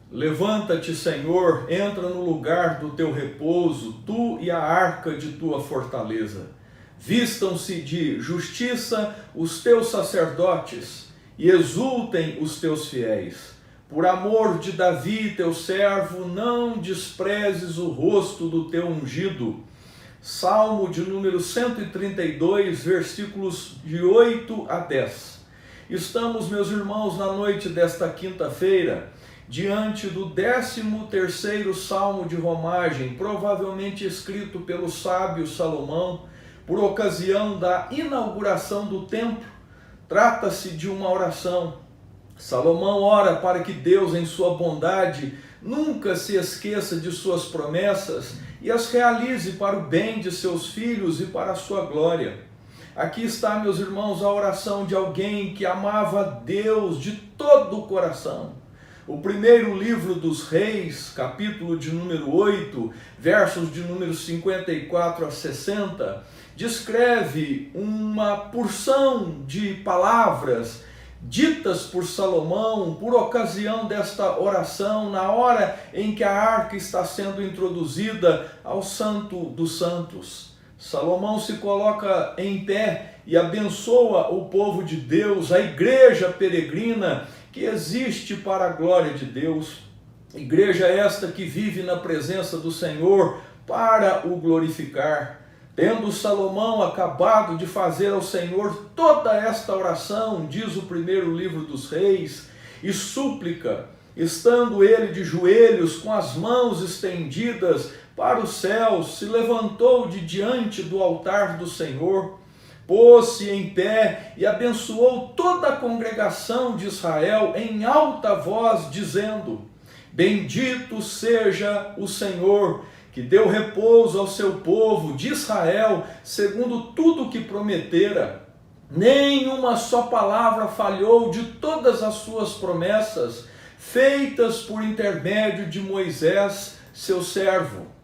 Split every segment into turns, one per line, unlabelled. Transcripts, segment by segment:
Levanta-te, Senhor, entra no lugar do teu repouso, tu e a arca de tua fortaleza. Vistam-se de justiça os teus sacerdotes e exultem os teus fiéis. Por amor de Davi, teu servo, não desprezes o rosto do teu ungido. Salmo de número 132, versículos de 8 a 10. Estamos, meus irmãos, na noite desta quinta-feira, diante do 13º Salmo de romagem, provavelmente escrito pelo sábio Salomão, por ocasião da inauguração do templo. Trata-se de uma oração. Salomão ora para que Deus, em sua bondade, nunca se esqueça de suas promessas e as realize para o bem de seus filhos e para a sua glória. Aqui está, meus irmãos, a oração de alguém que amava Deus de todo o coração. O primeiro livro dos Reis, capítulo de número 8, versos de número 54 a 60, descreve uma porção de palavras ditas por Salomão por ocasião desta oração, na hora em que a arca está sendo introduzida ao Santo dos Santos. Salomão se coloca em pé e abençoa o povo de Deus, a igreja peregrina que existe para a glória de Deus. Igreja esta que vive na presença do Senhor para o glorificar. Tendo Salomão acabado de fazer ao Senhor toda esta oração, diz o primeiro livro dos Reis, e súplica, estando ele de joelhos, com as mãos estendidas para os céus, se levantou de diante do altar do Senhor, pôs-se em pé e abençoou toda a congregação de Israel em alta voz, dizendo: Bendito seja o Senhor, que deu repouso ao seu povo de Israel, segundo tudo o que prometera. Nenhuma só palavra falhou de todas as suas promessas, feitas por intermédio de Moisés, seu servo.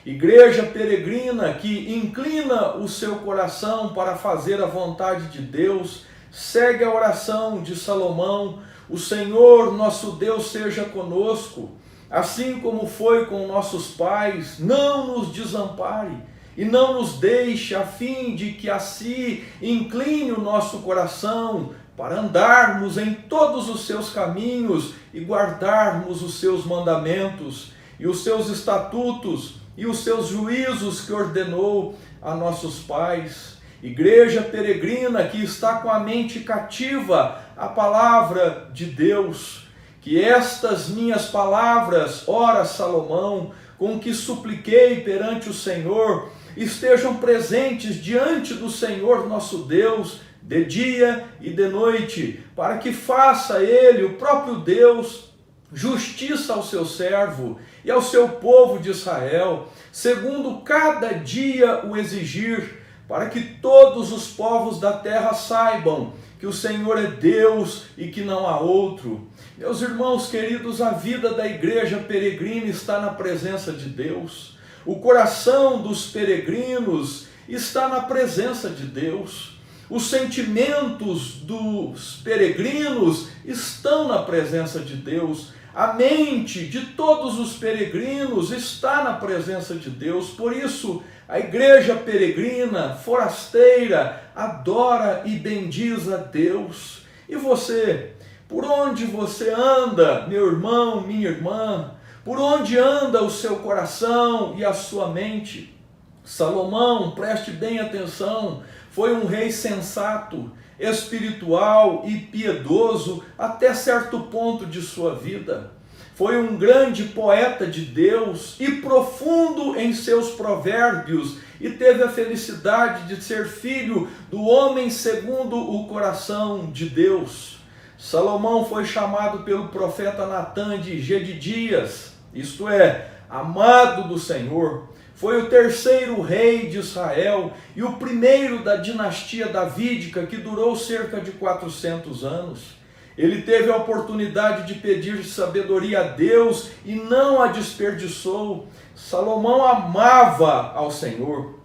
Igreja peregrina que inclina o seu coração para fazer a vontade de Deus, segue a oração de Salomão: o Senhor nosso Deus seja conosco, assim como foi com nossos pais, não nos desampare e não nos deixe, a fim de que assim incline o nosso coração para andarmos em todos os seus caminhos e guardarmos os seus mandamentos e os seus estatutos e os seus juízos que ordenou a nossos pais. Igreja peregrina que está com a mente cativa à palavra de Deus, que estas minhas palavras, ora Salomão, com que supliquei perante o Senhor, estejam presentes diante do Senhor nosso Deus, de dia e de noite, para que faça Ele, o próprio Deus, justiça ao seu servo e ao seu povo de Israel, segundo cada dia o exigir, para que todos os povos da terra saibam que o Senhor é Deus e que não há outro. Meus irmãos queridos, a vida da igreja peregrina está na presença de Deus. O coração dos peregrinos está na presença de Deus. Os sentimentos dos peregrinos estão na presença de Deus. A mente de todos os peregrinos está na presença de Deus. Por isso, a igreja peregrina, forasteira, adora e bendiz a Deus. E você, por onde você anda, meu irmão, minha irmã? Por onde anda o seu coração e a sua mente? Salomão, preste bem atenção, foi um rei sensato, espiritual e piedoso até certo ponto de sua vida. Foi um grande poeta de Deus e profundo em seus provérbios, e teve a felicidade de ser filho do homem segundo o coração de Deus. Salomão foi chamado pelo profeta Natã de Jedidias, isto é, amado do Senhor. Foi o terceiro rei de Israel e o primeiro da dinastia davídica, que durou cerca de 400 anos. Ele teve a oportunidade de pedir sabedoria a Deus e não a desperdiçou. Salomão amava ao Senhor.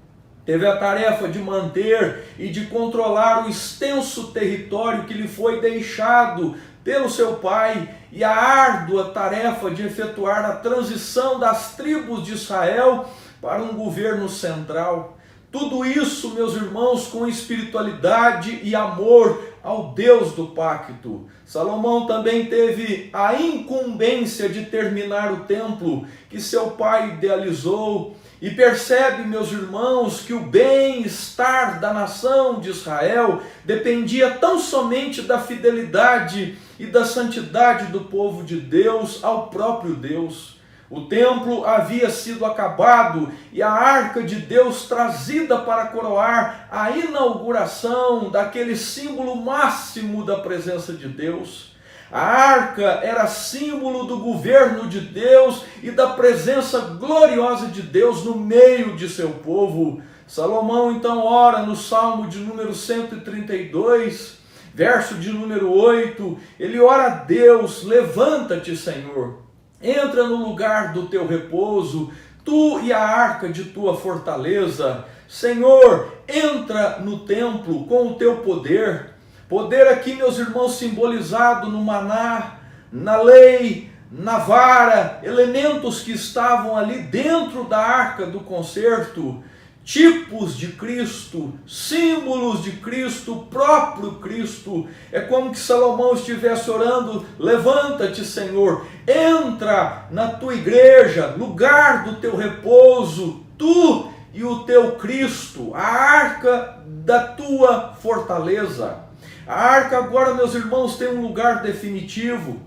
Teve a tarefa de manter e de controlar o extenso território que lhe foi deixado pelo seu pai e a árdua tarefa de efetuar a transição das tribos de Israel para um governo central. Tudo isso, meus irmãos, com espiritualidade e amor ao Deus do pacto. Salomão também teve a incumbência de terminar o templo que seu pai idealizou. E percebe, meus irmãos, que o bem-estar da nação de Israel dependia tão somente da fidelidade e da santidade do povo de Deus ao próprio Deus. O templo havia sido acabado e a arca de Deus trazida para coroar a inauguração daquele símbolo máximo da presença de Deus. A arca era símbolo do governo de Deus e da presença gloriosa de Deus no meio de seu povo. Salomão então ora no Salmo de número 132, verso de número 8, ele ora a Deus: levanta-te, Senhor, entra no lugar do teu repouso, tu e a arca de tua fortaleza. Senhor, entra no templo com o teu poder. Poder aqui, meus irmãos, simbolizado no maná, na lei, na vara, elementos que estavam ali dentro da arca do concerto, tipos de Cristo, símbolos de Cristo, o próprio Cristo. É como que Salomão estivesse orando: levanta-te, Senhor, entra na tua igreja, lugar do teu repouso, tu e o teu Cristo, a arca da tua fortaleza. A arca agora, meus irmãos, tem um lugar definitivo.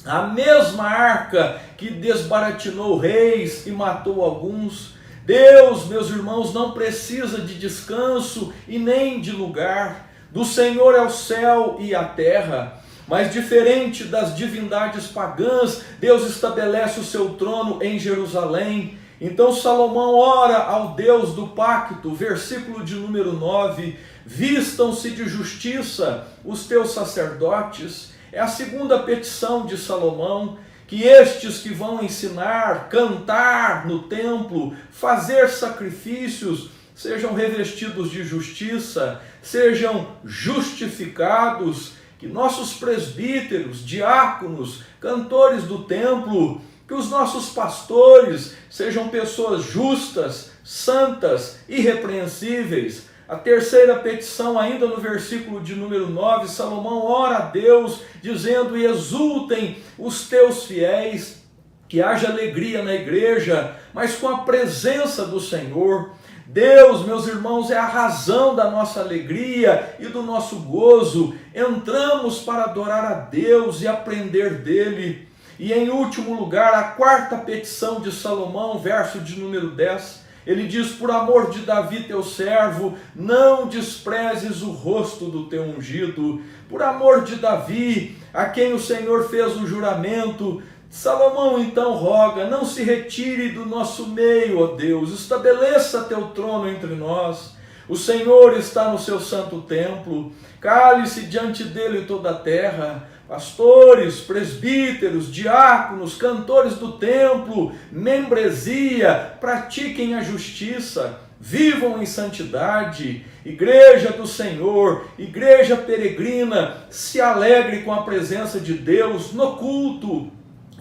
A mesma arca que desbaratinou reis e matou alguns. Deus, meus irmãos, não precisa de descanso e nem de lugar. Do Senhor é o céu e a terra. Mas diferente das divindades pagãs, Deus estabelece o seu trono em Jerusalém. Então Salomão ora ao Deus do pacto, versículo de número 9, vistam-se de justiça os teus sacerdotes. É a segunda petição de Salomão, que estes que vão ensinar, cantar no templo, fazer sacrifícios, sejam revestidos de justiça, sejam justificados, que nossos presbíteros, diáconos, cantores do templo, que os nossos pastores sejam pessoas justas, santas, irrepreensíveis. A terceira petição, ainda no versículo de número 9, Salomão ora a Deus, dizendo: e exultem os teus fiéis, que haja alegria na igreja, mas com a presença do Senhor. Deus, meus irmãos, é a razão da nossa alegria e do nosso gozo. Entramos para adorar a Deus e aprender dele. E em último lugar, a quarta petição de Salomão, verso de número 10, ele diz: por amor de Davi teu servo, não desprezes o rosto do teu ungido. Por amor de Davi, a quem o Senhor fez um juramento, Salomão então roga: não se retire do nosso meio, ó Deus, estabeleça teu trono entre nós. O Senhor está no seu santo templo, cale-se diante dele toda a terra. Pastores, presbíteros, diáconos, cantores do templo, membresia, pratiquem a justiça, vivam em santidade. Igreja do Senhor, igreja peregrina, se alegre com a presença de Deus no culto.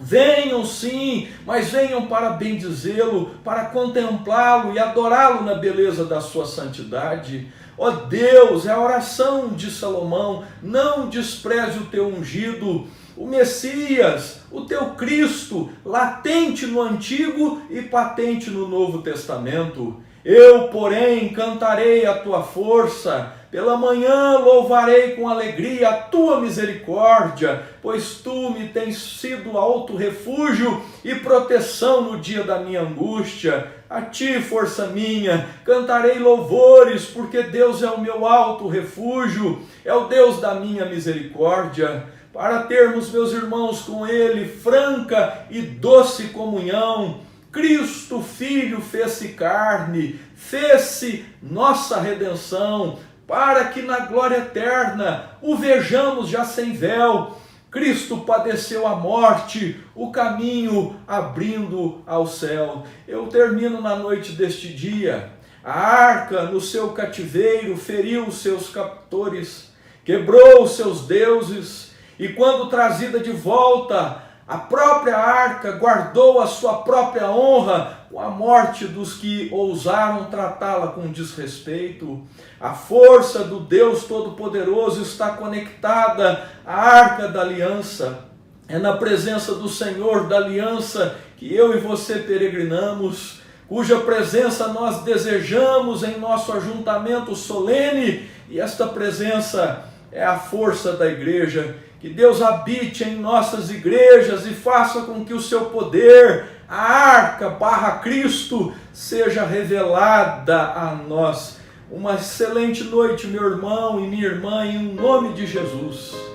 Venham sim, mas venham para bendizê-lo, para contemplá-lo e adorá-lo na beleza da sua santidade. Ó Deus, é a oração de Salomão: não despreze o teu ungido, o Messias, o teu Cristo, latente no Antigo e patente no Novo Testamento. Eu, porém, cantarei a tua força, pela manhã louvarei com alegria a tua misericórdia, pois tu me tens sido alto refúgio e proteção no dia da minha angústia. A ti, força minha, cantarei louvores, porque Deus é o meu alto refúgio, é o Deus da minha misericórdia. Para termos, meus irmãos, com ele franca e doce comunhão, Cristo Filho fez-se carne, fez-se nossa redenção, para que na glória eterna o vejamos já sem véu. Cristo padeceu a morte, o caminho abrindo ao céu. Eu termino na noite deste dia. A arca no seu cativeiro feriu os seus captores, quebrou os seus deuses, E quando trazida de volta, a própria arca guardou a sua própria honra com a morte dos que ousaram tratá-la com desrespeito. A força do Deus Todo-Poderoso está conectada à arca da aliança. É na presença do Senhor da aliança que eu e você peregrinamos, cuja presença nós desejamos em nosso ajuntamento solene, e esta presença é a força da igreja. Que Deus habite em nossas igrejas e faça com que o seu poder, a arca Cristo, seja revelada a nós. Uma excelente noite, meu irmão e minha irmã, em nome de Jesus.